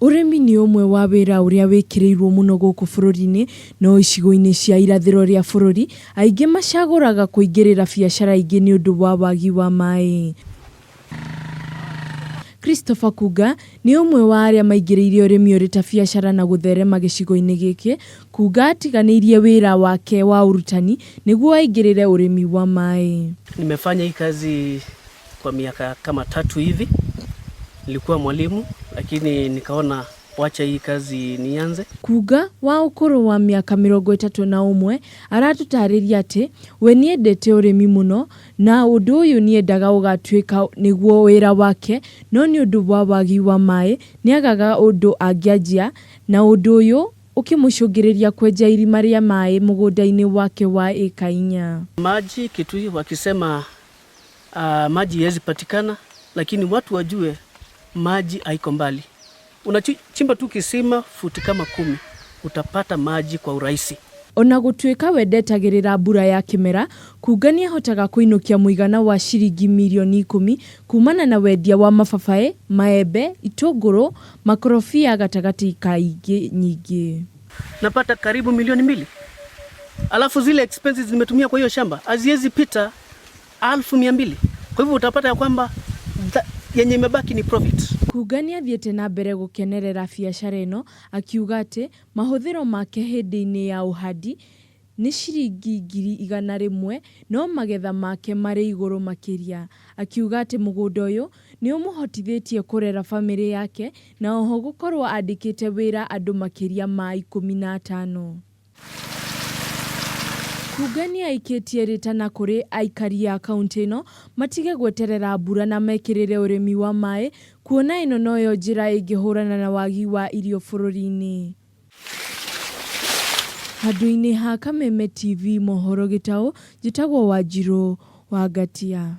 Uremi ni umwe wa wira uria wikirirwo muno guku bururi-ini no icigo-ini cia irathiro ria bururi aingi macaguraga kuingirira biacara ingi ni undu wa wagi wa mai. Christopher Kuga ni umwe wa aria maingiriire uremi uri ta biacara na gutherema gicigo-ini giki. Kuga atiganirie wira wake wa urutani niguo aingirire uremi wa mai. Nimefanya hii kazi kwa miaka kama 3 hivi. Nilikuwa mwalimu lakini nikaona wacha hii kazi nianze. Kuga wa ukuru wa miaka 31 aratutariria ati we niendete urimi muno na undu uyu niendaga ugatuika niguo wira wake no ni undu wa wagi wa mai niagaga undu angianjia na undu uyu ukimucungiriria kwenja irima ria mai mugunda-ini wake wa eka 4. Maji kitu hii wakisema maji haiwezi patikana, lakini watu wajue maji haiko mbali. Unachimba tu kisima futi kama 10 utapata maji kwa urahisi. Ona gutuika wendetagirira mbura ya kimera, Kuga ni ahotaga kuinukia muigana wa shiringi milioni 10 kumana na wendia wa mababae, maembe, itunguru, makorofia gatagati ka ingi nyingi. Napata karibu milioni 2. Alafu zile expenses zimetumia kwa hiyo shamba haziwezi pita 1200. Kwa hivyo utapata ya kwamba yenye imebaki ni profit. Kuga ni athiete na mbere gukenerera biacara ino akiuga ati mahuthiro make hindi-ini ya uhandi ni shiringi 100,000 no magetha make mari iguru makiria. Akiuga ati mugunda uyu ni umuhotithitie kurera family yake na oho gukorwo andikite wira andu makiria ma 15. Kuga ni aikitie ritana kuri aikari ya kaunti ino matige gweterera mbura na mekirire uremi wa mai kuona ino noyo njira ingihurana na wagi wa irio bururi-ini. Handu-ini ha Kameme TV mohoro gitau njitagwo Wanjiru wa Gatia.